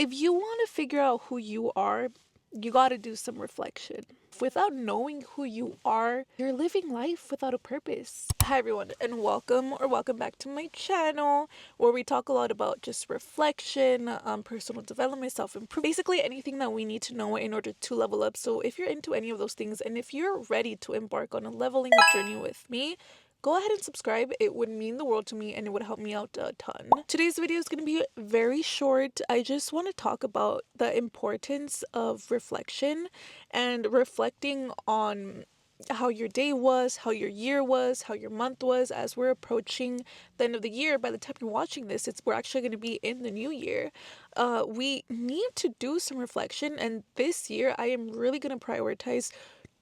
If you want to figure out who you are, you got to do some reflection. Without knowing who you are, you're living life without a purpose. Hi everyone, and welcome back to my channel, where we talk a lot about just reflection, personal development, self-improvement, basically anything that we need to know in order to level up. So if you're into any of those things, and if you're ready to embark on a leveling up journey with me, go ahead and subscribe. It would mean the world to me and it would help me out a ton. Today's video is going to be very short. I just want to talk about the importance of reflection and reflecting on how your day was, how your year was, how your month was. As we're approaching the end of the year, by the time you're watching this, we're actually going to be in the new year. We need to do some reflection, and this year I am really going to prioritize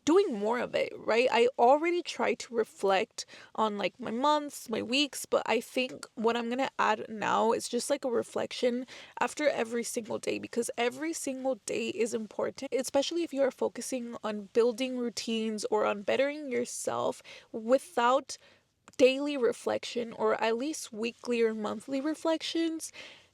doing more of it, right? I already try to reflect on like my months, my weeks, but I think what I'm gonna add now is just like a reflection after every single day, because every single day is important, especially if you are focusing on building routines or on bettering yourself. Without daily reflection, or at least weekly or monthly reflections,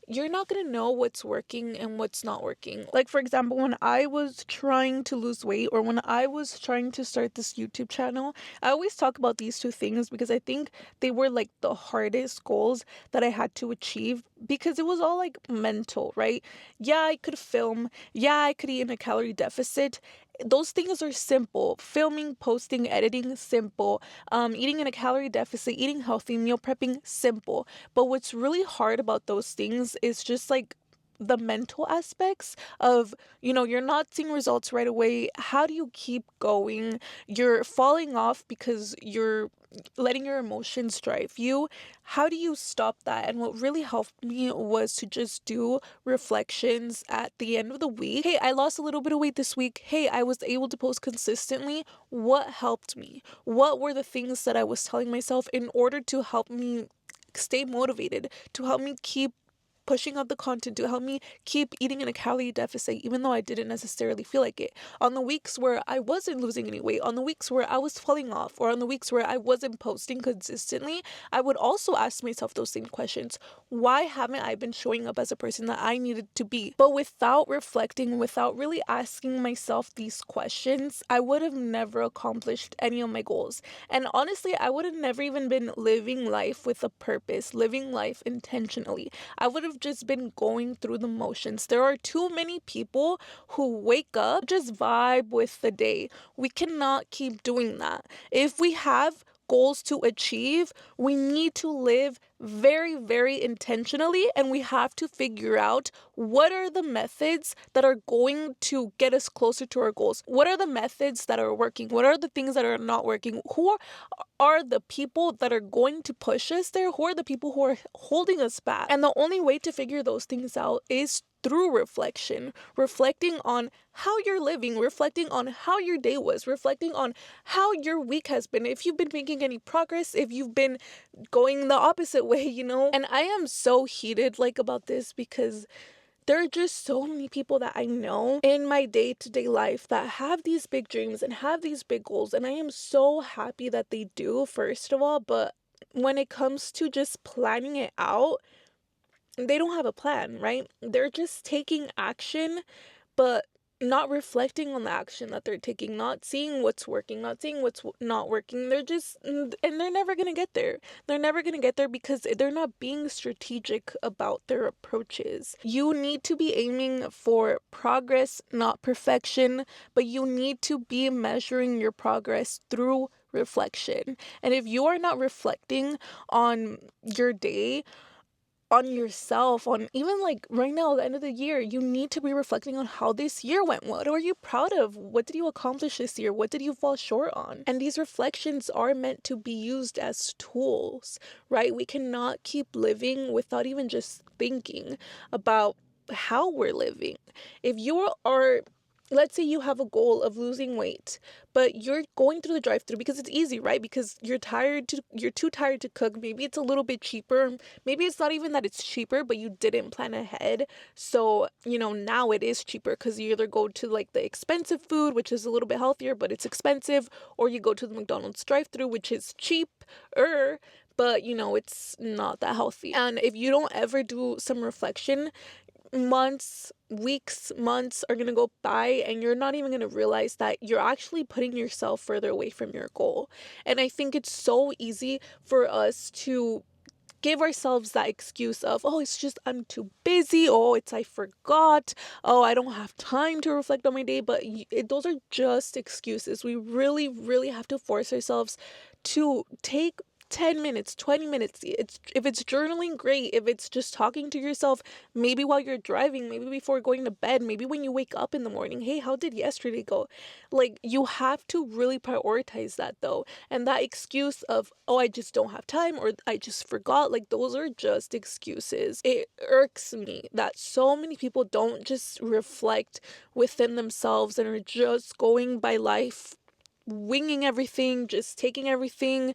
you're not going to know what's working and what's not working. Like, for example, when I was trying to lose weight, or when I was trying to start this YouTube channel, I always talk about these two things because I think they were like the hardest goals that I had to achieve, because it was all like mental, right? Yeah, I could film. Yeah, I could eat in a calorie deficit. Those things are simple. Filming, posting, editing, simple. Eating in a calorie deficit, eating healthy, meal prepping, simple. But what's really hard about those things is just like the mental aspects of, you're not seeing results right away. How do you keep going? You're falling off because you're letting your emotions drive you. How do you stop that? And what really helped me was to just do reflections at the end of the week. Hey, I lost a little bit of weight this week. Hey, I was able to post consistently. What helped me? What were the things that I was telling myself in order to help me stay motivated, to help me keep pushing out the content, to help me keep eating in a calorie deficit, even though I didn't necessarily feel like it? On the weeks where I wasn't losing any weight, on the weeks where I was falling off, or on the weeks where I wasn't posting consistently, I would also ask myself those same questions. Why haven't I been showing up as a person that I needed to be? But without reflecting, without really asking myself these questions, I would have never accomplished any of my goals. And honestly, I would have never even been living life with a purpose, living life intentionally. I would have just been going through the motions. There are too many people who wake up, just vibe with the day. We cannot keep doing that. If we have goals to achieve, we need to live very, very intentionally, and we have to figure out what are the methods that are going to get us closer to our goals. What are the methods that are working? What are the things that are not working? Who are the people that are going to push us there? Who are the people who are holding us back? And the only way to figure those things out is through reflection, reflecting on how you're living, reflecting on how your day was, reflecting on how your week has been, if you've been making any progress, if you've been going the opposite way, And I am so heated about this, because there are just so many people that I know in my day-to-day life that have these big dreams and have these big goals, and I am so happy that they do, first of all. But when it comes to just planning it out, they don't have a plan, right? They're just taking action, but not reflecting on the action that they're taking, not seeing what's working, not seeing what's not working. And they're never going to get there. They're never going to get there because they're not being strategic about their approaches. You need to be aiming for progress, not perfection, but you need to be measuring your progress through reflection. And if you are not reflecting on your day, on yourself, on even right now, at the end of the year, you need to be reflecting on how this year went. What are you proud of? What did you accomplish this year? What did you fall short on? And these reflections are meant to be used as tools, right? We cannot keep living without even just thinking about how we're living. If you are, let's say you have a goal of losing weight, but you're going through the drive-through because it's easy, right? Because you're too tired to cook. Maybe it's a little bit cheaper. Maybe it's not even that it's cheaper, but you didn't plan ahead. So, now it is cheaper because you either go to the expensive food, which is a little bit healthier, but it's expensive, or you go to the McDonald's drive-through, which is cheaper, but it's not that healthy. And if you don't ever do some reflection, months, weeks, months are going to go by and you're not even going to realize that you're actually putting yourself further away from your goal. And I think it's so easy for us to give ourselves that excuse of, oh, it's just I'm too busy, oh, it's I forgot, oh, I don't have time to reflect on my day. But those are just excuses. We really, really have to force ourselves to take 10 minutes, 20 minutes. If it's journaling, great. If it's just talking to yourself, maybe while you're driving, maybe before going to bed, maybe when you wake up in the morning, hey, how did yesterday go? Like, you have to really prioritize that though. And that excuse of, oh, I just don't have time or I just forgot, like, those are just excuses. It irks me that so many people don't just reflect within themselves and are just going by life, winging everything, just taking everything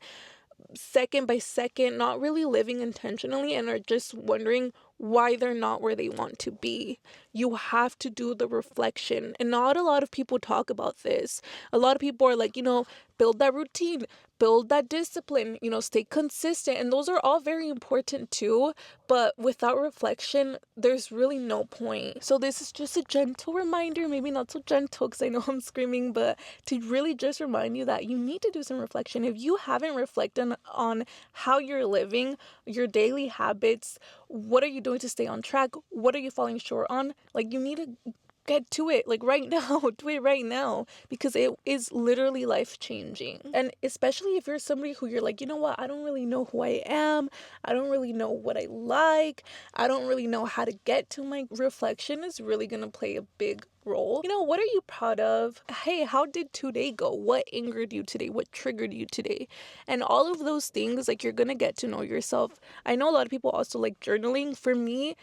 second by second, not really living intentionally, and are just wondering why they're not where they want to be. You have to do the reflection, and not a lot of people talk about this. A lot of people are like, build that routine, build that discipline, stay consistent, and those are all very important too, but without reflection, there's really no point. So this is just a gentle reminder, maybe not so gentle because I know I'm screaming, but to really just remind you that you need to do some reflection. If you haven't reflected on how you're living, your daily habits, what are you doing to stay on track, what are you falling short on, like, you need to get to it, like, right now. Do it right now, because it is literally life changing. And especially if you're somebody who you're like, you know what, I don't really know who I am, I don't really know what I like, I don't really know how to get to my reflection is really gonna play a big role. What are you proud of? Hey, how did today go? What angered you today? What triggered you today? And all of those things, like, you're gonna get to know yourself. I know a lot of people also like journaling. For me,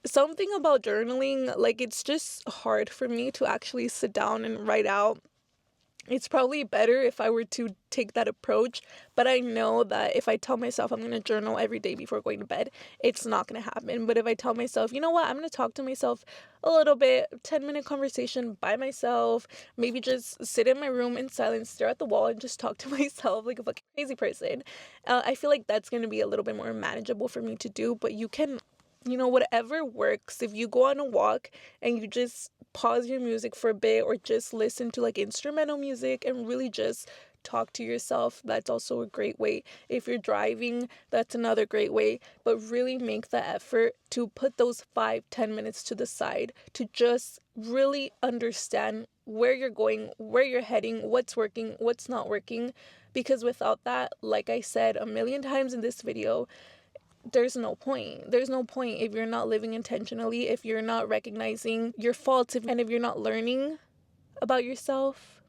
something about journaling, like, it's just hard for me to actually sit down and write out. It's probably better if I were to take that approach, but I know that if I tell myself I'm going to journal every day before going to bed, it's not going to happen. But if I tell myself, you know what, I'm going to talk to myself a little bit, 10-minute conversation by myself, maybe just sit in my room in silence, stare at the wall, and just talk to myself like a fucking crazy person, I feel like that's going to be a little bit more manageable for me to do. But you can, whatever works. If you go on a walk and you just pause your music for a bit, or just listen to like instrumental music and really just talk to yourself, that's also a great way. If you're driving, that's another great way. But really make the effort to put those 5-10 minutes to the side to just really understand where you're going, where you're heading, what's working, what's not working. Because without that, like I said a million times in this video, there's no point. There's no point if you're not living intentionally, if you're not recognizing your faults, and if you're not learning about yourself.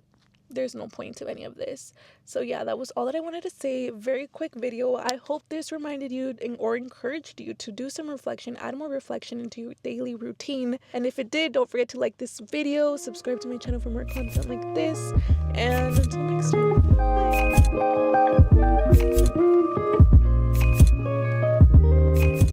There's no point to any of this. So yeah, that was all that I wanted to say. Very quick video. I hope this reminded you or encouraged you to do some reflection, add more reflection into your daily routine. And if it did, don't forget to like this video, subscribe to my channel for more content like this, and until next time, bye.